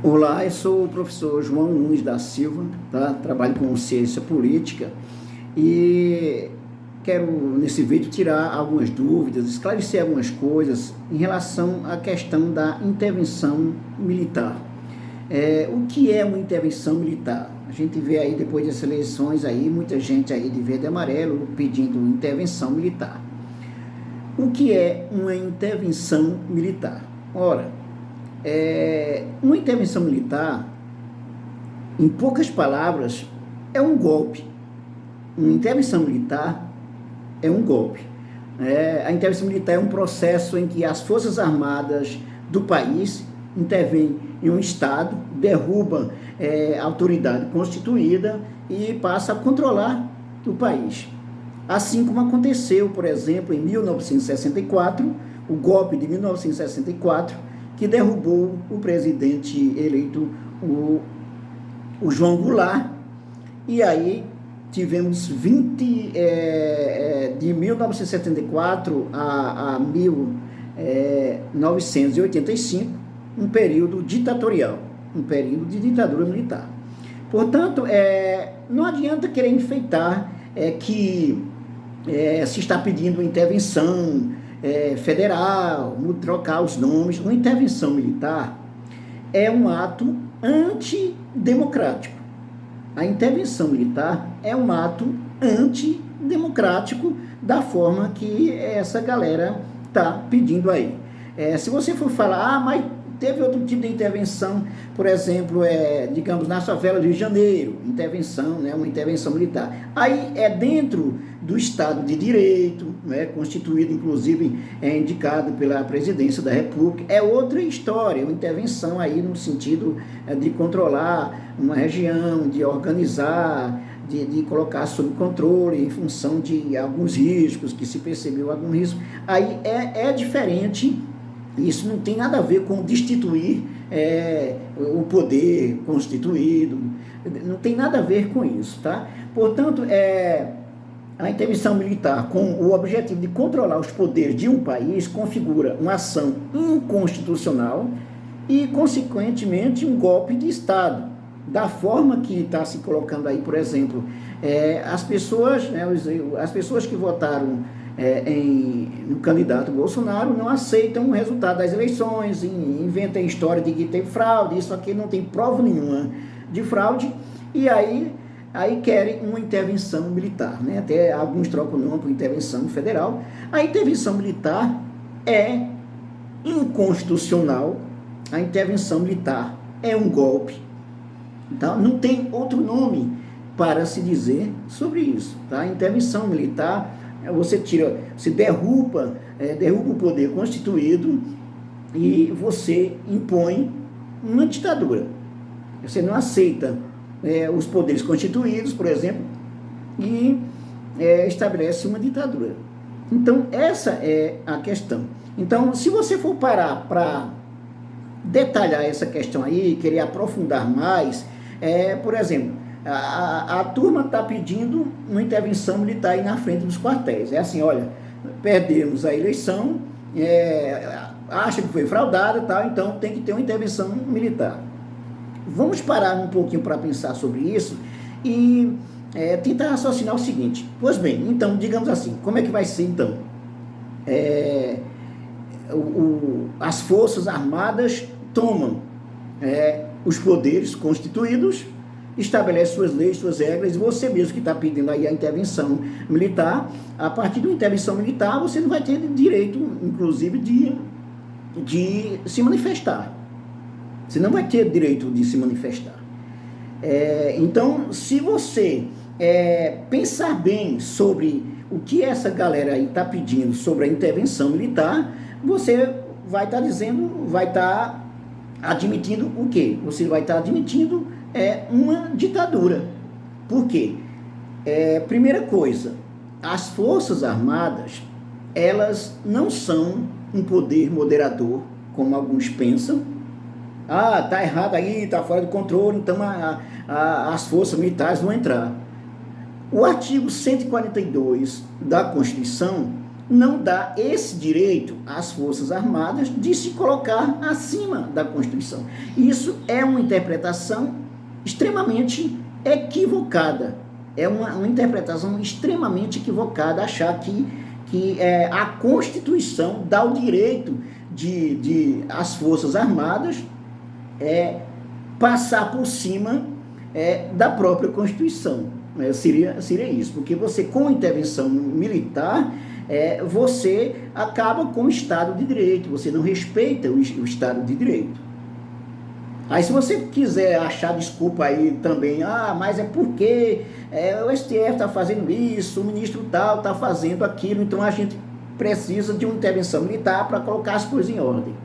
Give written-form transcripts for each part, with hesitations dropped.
Olá, eu sou o professor João Nunes da Silva, tá? Trabalho com ciência política e quero nesse vídeo tirar algumas dúvidas, esclarecer algumas coisas em relação à questão da intervenção militar. O que é uma intervenção militar? A gente vê aí depois das eleições aí muita gente aí de verde e amarelo pedindo intervenção militar. O que é uma intervenção militar? Ora, uma intervenção militar, em poucas palavras, é um golpe. Uma intervenção militar é um golpe. A intervenção militar é um processo em que as Forças Armadas do país intervêm em um Estado, derruba a autoridade constituída e passa a controlar o país. Assim como aconteceu, por exemplo, em 1964, o golpe de 1964, que derrubou o presidente eleito, o João Goulart, e aí tivemos de 1974 a 1985, um período ditatorial, um período de ditadura militar. Portanto, não adianta querer enfeitar que se está pedindo intervenção federal, trocar os nomes. Uma intervenção militar é um ato antidemocrático. A intervenção militar é um ato antidemocrático da forma que essa galera está pedindo aí. Se você for falar, mas teve outro tipo de intervenção, por exemplo, digamos, na favela do Rio de Janeiro, intervenção, uma intervenção militar. Aí é dentro do Estado de Direito, constituído, inclusive, indicado pela Presidência da República. É outra história, uma intervenção aí no sentido de controlar uma região, de organizar, de colocar sob controle em função de alguns riscos, que se percebeu algum risco. Aí é diferente. Isso não tem nada a ver com destituir o poder constituído, não tem nada a ver com isso, tá? Portanto, a intervenção militar com o objetivo de controlar os poderes de um país configura uma ação inconstitucional e, consequentemente, um golpe de Estado. Da forma que está se colocando aí, por exemplo, as pessoas que votaram no candidato Bolsonaro não aceitam o resultado das eleições, inventam a história de que tem fraude, isso aqui não tem prova nenhuma de fraude, e aí querem uma intervenção militar, até alguns trocam o nome por intervenção federal. A intervenção militar é inconstitucional, a intervenção militar é um golpe, então não tem outro nome para se dizer sobre isso, tá? A intervenção militar, você derruba o poder constituído e você impõe uma ditadura. Você não aceita os poderes constituídos, por exemplo, e estabelece uma ditadura. Então, essa é a questão. Então, se você for parar para detalhar essa questão aí, querer aprofundar mais, por exemplo, a turma está pedindo uma intervenção militar aí na frente dos quartéis. É assim, olha, perdemos a eleição, acha que foi fraudada, tal, então tem que ter uma intervenção militar. Vamos parar um pouquinho para pensar sobre isso e tentar raciocinar o seguinte. Pois bem, então, digamos assim, como é que vai ser então? As Forças Armadas tomam os poderes constituídos, estabelece suas leis, suas regras, e você mesmo que está pedindo aí a intervenção militar, a partir de uma intervenção militar, você não vai ter direito, inclusive, de se manifestar. Você não vai ter direito de se manifestar. Então, se você pensar bem sobre o que essa galera aí está pedindo sobre a intervenção militar, você vai estar vai estar admitindo o quê? Você vai estar admitindo uma ditadura. Por quê? Primeira coisa, as Forças Armadas, elas não são um poder moderador, como alguns pensam. Tá errado aí, tá fora do controle, então as forças militares vão entrar. O artigo 142 da Constituição não dá esse direito às Forças Armadas de se colocar acima da Constituição. Isso é uma interpretação extremamente equivocada. É uma interpretação extremamente equivocada achar que a Constituição dá o direito de as Forças Armadas passar por cima da própria Constituição. Seria isso, porque você, com intervenção militar, você acaba com o Estado de Direito, você não respeita o Estado de Direito. Aí, se você quiser achar desculpa aí também, mas é porque o STF está fazendo isso, o ministro tal está fazendo aquilo, então a gente precisa de uma intervenção militar para colocar as coisas em ordem.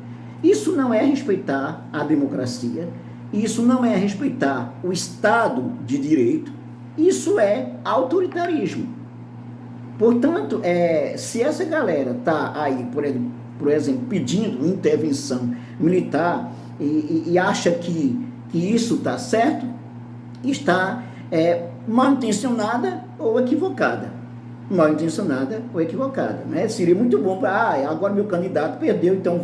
Isso não é respeitar a democracia, isso não é respeitar o Estado de Direito, isso é autoritarismo. Portanto, se essa galera está aí, por exemplo, pedindo intervenção militar e acha que isso está certo, está mal intencionada ou equivocada. Mal intencionada ou equivocada. Né? Seria muito bom para, agora meu candidato perdeu, então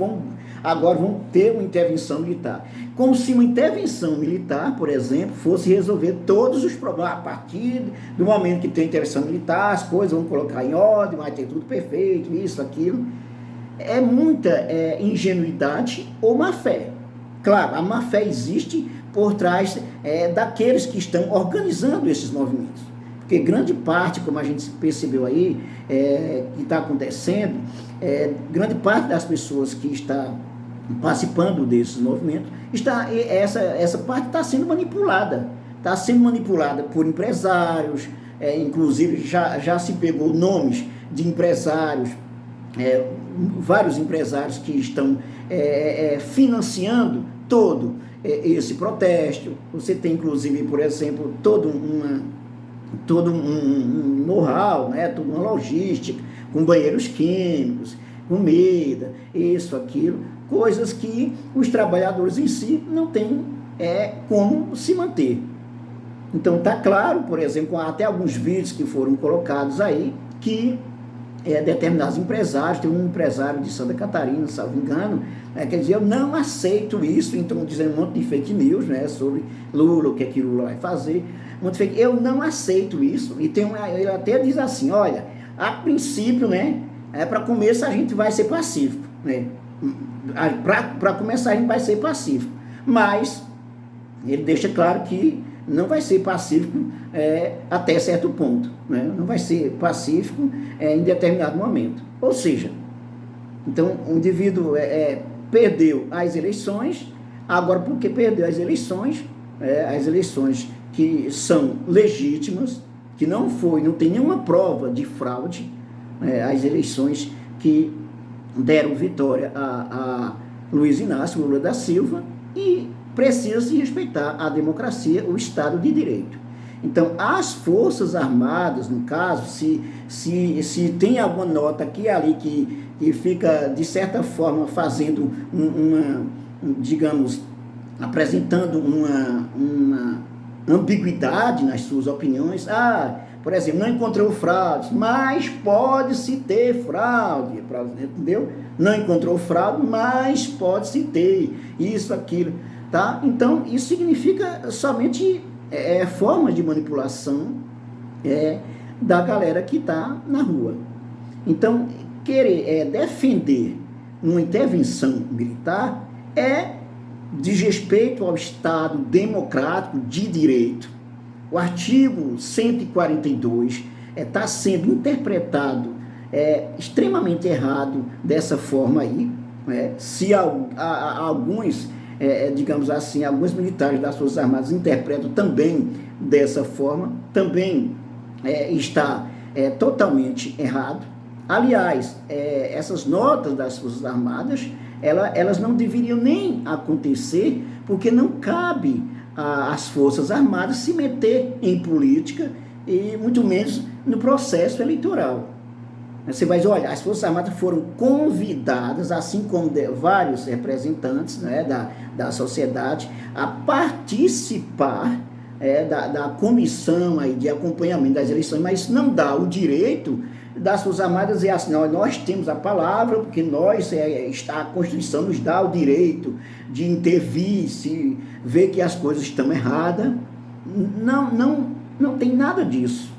agora vamos ter uma intervenção militar. Como se uma intervenção militar, por exemplo, fosse resolver todos os problemas. A partir do momento que tem intervenção militar, as coisas vão colocar em ordem, vai ter tudo perfeito, isso, aquilo. É muita ingenuidade ou má fé. Claro, a má fé existe por trás daqueles que estão organizando esses movimentos. Porque grande parte, como a gente percebeu aí, que está acontecendo, grande parte das pessoas que está participando desses movimentos, essa parte está sendo manipulada. Está sendo manipulada por empresários, inclusive já se pegou nomes de empresários, vários empresários que estão financiando todo esse protesto. Você tem, inclusive, por exemplo, todo um know-how, né? Toda uma logística, com banheiros químicos, comida, isso, aquilo, coisas que os trabalhadores em si não têm como se manter. Então está claro, por exemplo, até alguns vídeos que foram colocados aí, que determinados empresários, tem um empresário de Santa Catarina, salvo engano, quer dizer, eu não aceito isso, então dizendo um monte de fake news, né, sobre Lula, o que Lula vai fazer, eu não aceito isso, e ele até diz assim, olha, a princípio, né, para começo a gente vai ser pacífico, né, para começar a gente vai ser pacífico, mas ele deixa claro que não vai ser pacífico até certo ponto, né? Não vai ser pacífico em determinado momento. Ou seja, então o indivíduo perdeu as eleições, agora porque perdeu as eleições que são legítimas, que não tem nenhuma prova de fraude, as eleições que deram vitória a Luiz Inácio Lula da Silva, e precisa se respeitar a democracia, o Estado de Direito. Então, as Forças Armadas, no caso, se tem alguma nota aqui e ali que fica, de certa forma, fazendo digamos, apresentando uma ambiguidade nas suas opiniões, por exemplo, não encontrou fraude, mas pode-se ter fraude, entendeu? Não encontrou fraude, mas pode-se ter isso, aquilo. Tá? Então, isso significa somente forma de manipulação da galera que está na rua. Então, querer defender uma intervenção militar é desrespeito ao Estado democrático de direito. O artigo 142 está sendo interpretado extremamente errado dessa forma aí. Se alguns... digamos assim, alguns militares das Forças Armadas interpretam também dessa forma, também está totalmente errado. Aliás, essas notas das Forças Armadas, elas não deveriam nem acontecer, porque não cabe às Forças Armadas se meter em política e muito menos no processo eleitoral. Você vai dizer, olha, as Forças Armadas foram convidadas, assim como vários representantes, né, da sociedade, a participar da comissão aí de acompanhamento das eleições, mas isso não dá o direito das Forças Armadas é assim: nós temos a palavra, porque a Constituição nos dá o direito de intervir se vê que as coisas estão erradas. Não tem nada disso.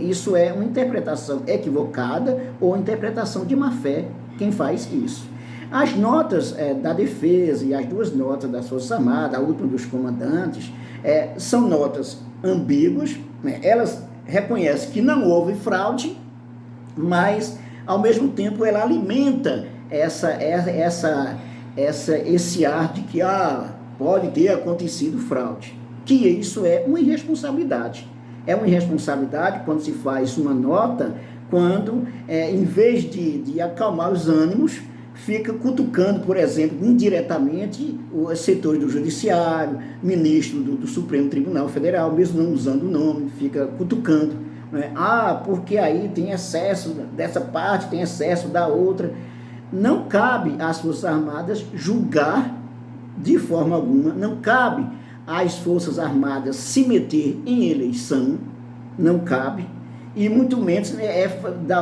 Isso é uma interpretação equivocada ou interpretação de má fé quem faz isso. As notas da defesa e as 2 notas das Forças Armadas, a última dos comandantes, são notas ambíguas, né? Elas reconhecem que não houve fraude, mas, ao mesmo tempo, ela alimenta esse ar de que pode ter acontecido fraude, que isso é uma irresponsabilidade. É uma irresponsabilidade quando se faz uma nota, quando, em vez de acalmar os ânimos, fica cutucando, por exemplo, indiretamente os setores do Judiciário, ministro do Supremo Tribunal Federal, mesmo não usando o nome, fica cutucando, né? Porque aí tem excesso dessa parte, tem excesso da outra. Não cabe às Forças Armadas julgar de forma alguma, não cabe às Forças Armadas se meter em eleição, não cabe, e muito menos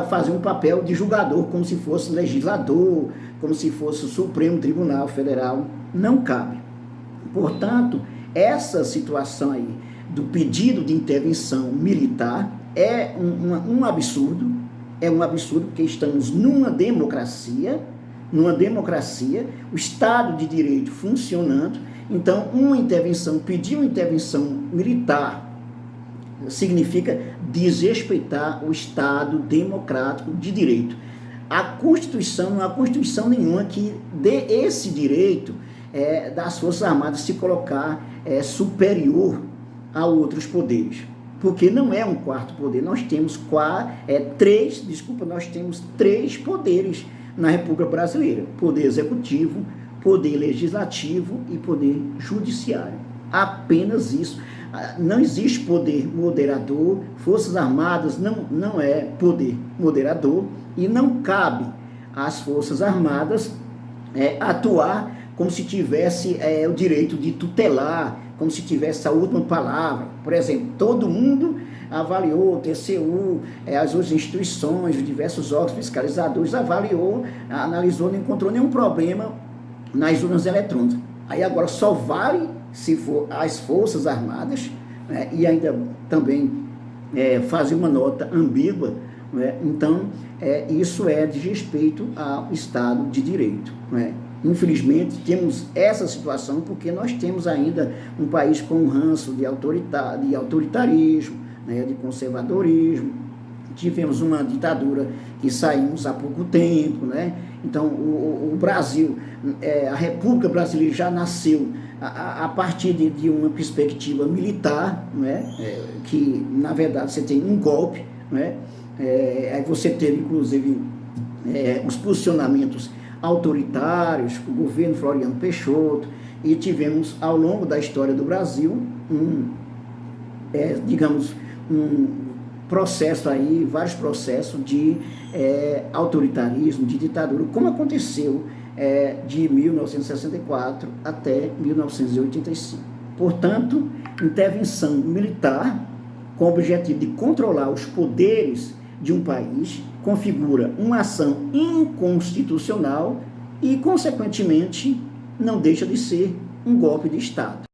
fazer um papel de julgador, como se fosse legislador, como se fosse o Supremo Tribunal Federal, não cabe. Portanto, essa situação aí do pedido de intervenção militar é um absurdo, porque estamos numa democracia, o Estado de Direito funcionando. Então, pedir uma intervenção militar significa desrespeitar o Estado democrático de direito. Não há Constituição nenhuma que dê esse direito das Forças Armadas se colocar superior a outros poderes, porque não é um quarto poder. Nós temos três poderes na República Brasileira: poder executivo, poder legislativo e poder judiciário. Apenas isso. Não existe poder moderador. Forças Armadas não é poder moderador, e não cabe às Forças Armadas atuar como se tivesse o direito de tutelar, como se tivesse a última palavra. Por exemplo, todo mundo avaliou, o TCU, as outras instituições, os diversos órgãos fiscalizadores analisou, não encontrou nenhum problema nas urnas eletrônicas. Aí agora só vale se for as Forças Armadas, né, e ainda também fazer uma nota ambígua, né? Então, isso é desrespeito ao Estado de Direito, né? Infelizmente, temos essa situação porque nós temos ainda um país com um ranço de autoritarismo, né, de conservadorismo. Tivemos uma ditadura que saímos há pouco tempo, né? Então, o Brasil, a República Brasileira já nasceu a partir de uma perspectiva militar, né? Que, na verdade, você tem um golpe, né? Aí você teve, inclusive, os posicionamentos autoritários, o governo Floriano Peixoto, e tivemos, ao longo da história do Brasil, vários processos de autoritarismo, de ditadura, como aconteceu de 1964 até 1985. Portanto, intervenção militar com o objetivo de controlar os poderes de um país configura uma ação inconstitucional e, consequentemente, não deixa de ser um golpe de Estado.